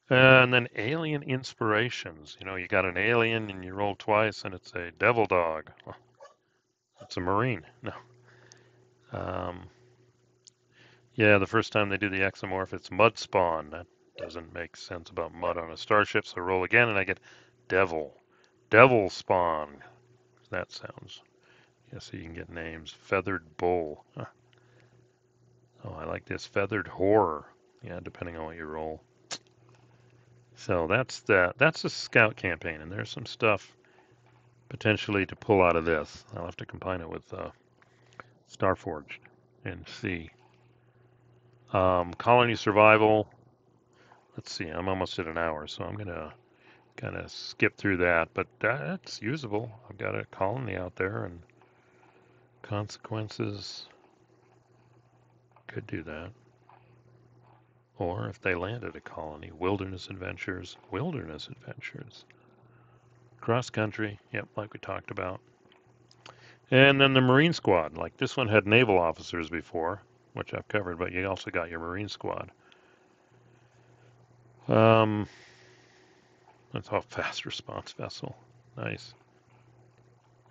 And then alien inspirations. You got an alien and you roll twice and it's a devil dog. It's a marine. No. Yeah, the first time they do the exomorph, it's mud spawn. That doesn't make sense about mud on a starship, so roll again and I get devil. Devil spawn. That sounds. Yeah, so you can get names. Feathered bull. Huh. Oh, I like this. Feathered horror. Yeah, depending on what you roll. So that's that. That's a scout campaign, and there's some stuff potentially to pull out of this. I'll have to combine it with Starforged and C. Colony survival. Let's see, I'm almost at an hour, so I'm gonna kind of skip through that, but that's usable. I've got a colony out there, and consequences could do that. Or if they landed a colony, wilderness adventures, cross country, yep, like we talked about. And then the Marine Squad, like this one had naval officers before, which I've covered, but you also got your Marine Squad. That's a fast response vessel. Nice.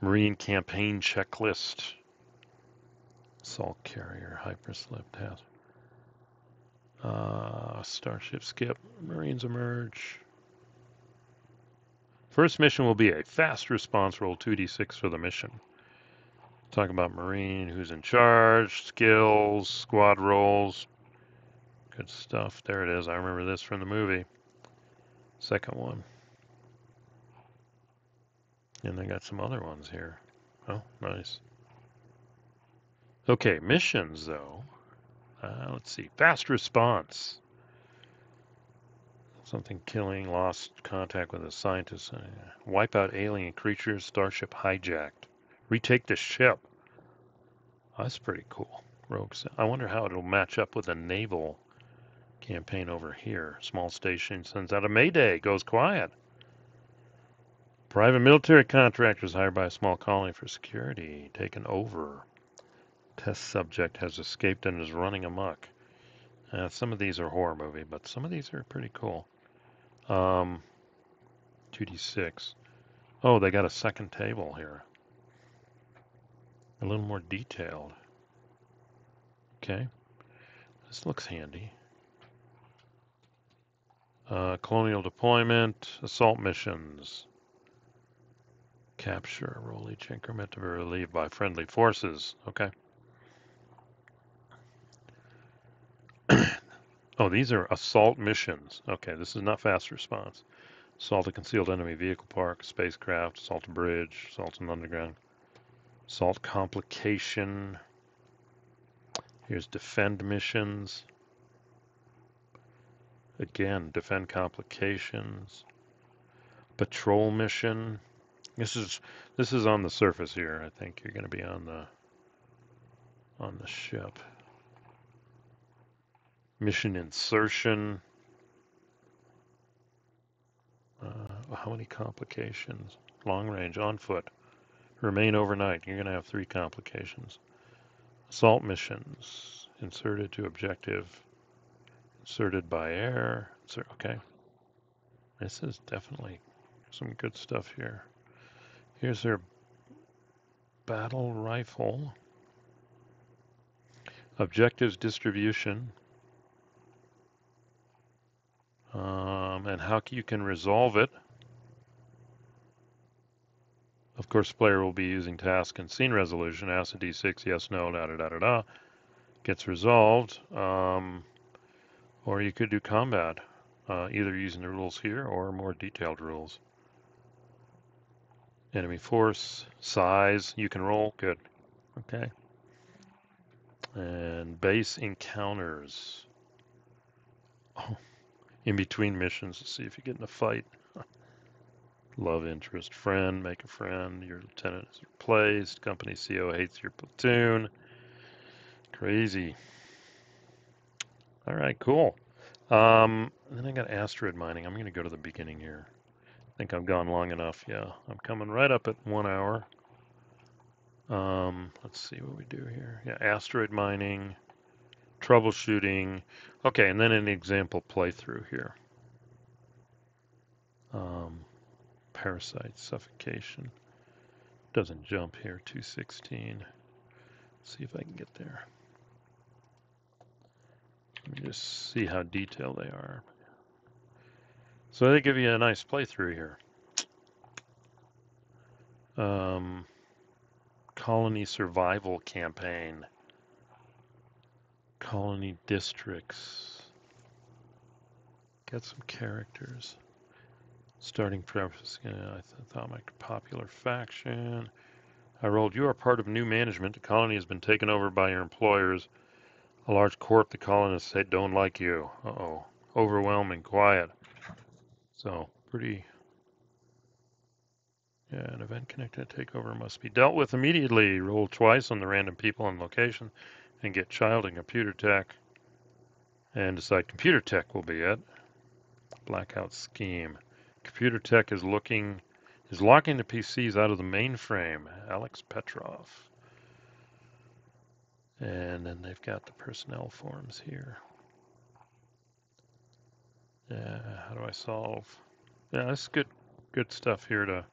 Marine campaign checklist. Assault carrier, hyperslip task. Starship skip. Marines emerge. First mission will be a fast response roll 2d6 for the mission. Talk about Marine, who's in charge, skills, squad roles. Good stuff. There it is. I remember this from the movie. Second one. And they got some other ones here. Oh, nice. Okay, missions though. Let's see. Fast response. Something killing, lost contact with a scientist. Wipe out alien creatures, starship hijacked. Retake the ship. That's pretty cool. Rogues. I wonder how it'll match up with a naval campaign over here. Small station sends out a mayday, goes quiet. Private military contractors hired by a small colony for security, taken over. Test subject has escaped and is running amok. Some of these are horror movie, but some of these are pretty cool. 2d6. Oh, they got a second table here. A little more detailed. Okay. This looks handy. Colonial Deployment, assault missions. Capture, roll each increment to be relieved by friendly forces. Okay. Oh, these are assault missions. Okay, this is not fast response. Assault a concealed enemy vehicle park, spacecraft, assault a bridge, assault an underground. Assault complication. Here's defend missions. Again, defend complications. Patrol mission. This is on the surface here. I think you're going to be on the ship. Mission insertion. How many complications? Long range, on foot. Remain overnight. You're going to have 3 complications. Assault missions. Inserted to objective. Inserted by air. Okay. This is definitely some good stuff here. Here's their battle rifle. Objectives distribution. And how you can resolve it. Of course, player will be using task and scene resolution. Ask a d6, yes, no, da da da da da. Gets resolved. Or you could do combat, either using the rules here or more detailed rules. Enemy force, size, you can roll. Good. Okay. And base encounters. Oh, in between missions to see if you get in a fight. Love interest, friend, make a friend. Your lieutenant is replaced. Company CO hates your platoon. Crazy. All right, cool. Then I got asteroid mining. I'm going to go to the beginning here. I think I've gone long enough. Yeah, I'm coming right up at 1 hour. Let's see what we do here. Yeah, asteroid mining, troubleshooting. Okay, and then an example playthrough here. Parasite suffocation. Doesn't jump here, 216. Let's see if I can get there. Let me just see how detailed they are. So they give you a nice playthrough here. Colony survival campaign. Colony districts. Get some characters. Starting preface. I thought my popular faction. I rolled, you are part of new management. The colony has been taken over by your employers. A large corp the colonists say don't like you. Uh-oh. Overwhelming, quiet. So, pretty, yeah, an event connected takeover must be dealt with immediately. Roll twice on the random people and location and get child and computer tech. And decide computer tech will be it. Blackout scheme. Computer tech is locking the PCs out of the mainframe. Alex Petrov. And then they've got the personnel forms here. How do I solve? Yeah, that's good stuff here to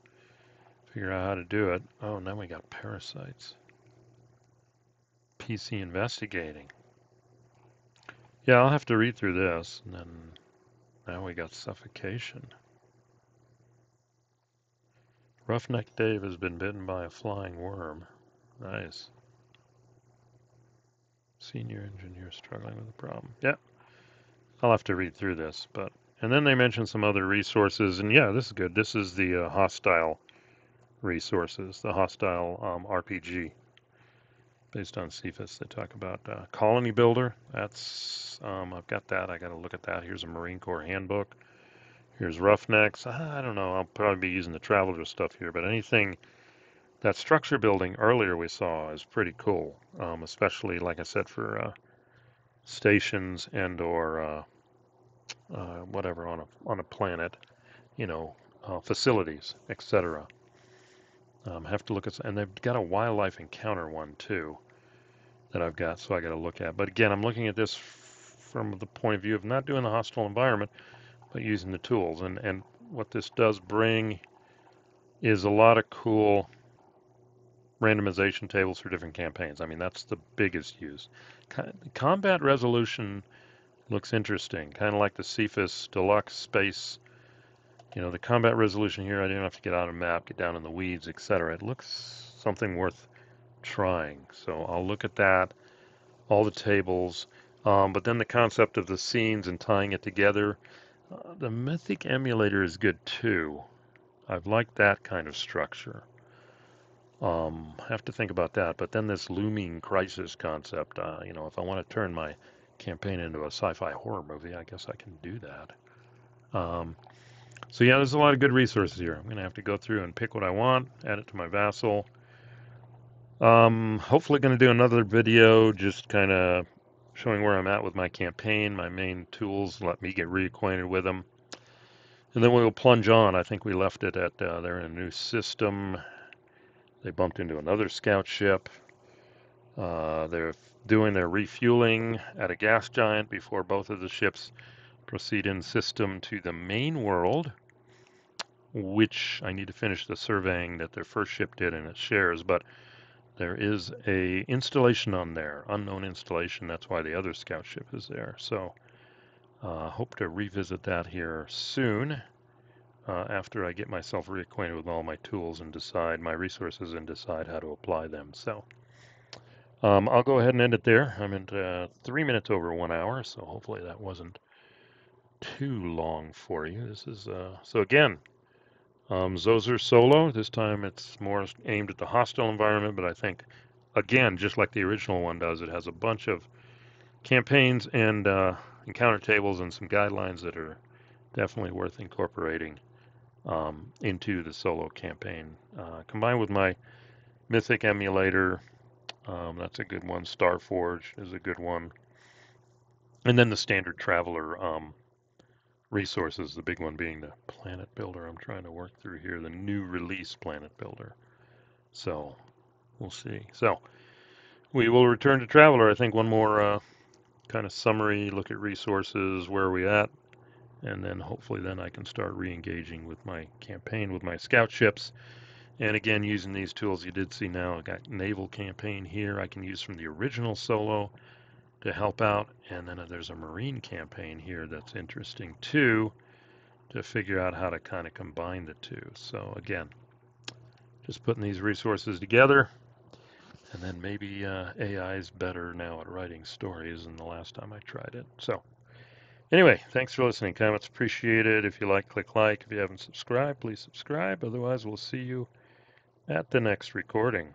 figure out how to do it. Oh, now we got parasites. PC investigating. Yeah, I'll have to read through this. And then now we got suffocation. Roughneck Dave has been bitten by a flying worm. Nice. Senior engineer struggling with the problem. Yeah, I'll have to read through this, but and then they mention some other resources, and yeah, this is good. This is the hostile resources, the hostile RPG based on Cepheus. They talk about Colony Builder. That's I've got that. I got to look at that. Here's a Marine Corps handbook. Here's Roughnecks. I don't know. I'll probably be using the Traveler stuff here, but anything that structure building earlier we saw is pretty cool, especially like I said for stations and or whatever on a planet, you know, facilities, etc. Have to look at, and they've got a wildlife encounter one too that I've got, so I got to look at. But again, I'm looking at this from the point of view of not doing the hostile environment, but using the tools. And what this does bring is a lot of cool randomization tables for different campaigns. I mean, that's the biggest use. Combat resolution looks interesting, kind of like the Cepheus Deluxe Space. You know, the combat resolution here, I didn't have to get out of map, get down in the weeds, etc. It looks something worth trying. So I'll look at that, all the tables, but then the concept of the scenes and tying it together. The Mythic emulator is good too. I've liked that kind of structure. Have to think about that. But then this looming crisis concept, you know, if I want to turn my campaign into a sci-fi horror movie, I guess I can do that. So yeah, there's a lot of good resources here. I'm going to have to go through and pick what I want, add it to my vassal. Hopefully going to do another video just kind of showing where I'm at with my campaign, my main tools, let me get reacquainted with them. And then we'll plunge on. I think we left it at, they're in a new system. They bumped into another scout ship. They're doing their refueling at a gas giant before both of the ships proceed in system to the main world, which I need to finish the surveying that their first ship did in its shares, but there is a installation on there, unknown installation. That's why the other scout ship is there. So hope to revisit that here soon after I get myself reacquainted with all my tools and decide my resources and decide how to apply them. So I'll go ahead and end it there. I'm at 3 minutes over 1 hour, so hopefully that wasn't too long for you. This is so again, Zozer solo. This time it's more aimed at the hostile environment, but I think, again, just like the original one does, it has a bunch of campaigns and encounter tables and some guidelines that are definitely worth incorporating into the solo campaign. Combined with my Mythic emulator, that's a good one. Starforge is a good one. And then the standard Traveler resources, the big one being the Planet Builder. I'm trying to work through here, the new release Planet Builder. So we'll see. So we will return to Traveler. I think one more kind of summary, look at resources, where are we at, and then hopefully then I can start re-engaging with my campaign with my scout ships. And again, using these tools, you did see now, I got naval campaign here I can use from the original solo to help out. And then there's a marine campaign here that's interesting too, to figure out how to kind of combine the two. So again, just putting these resources together, and then maybe AI is better now at writing stories than the last time I tried it. So anyway, thanks for listening. Comments appreciated. If you like, click like. If you haven't subscribed, please subscribe. Otherwise, we'll see you at the next recording.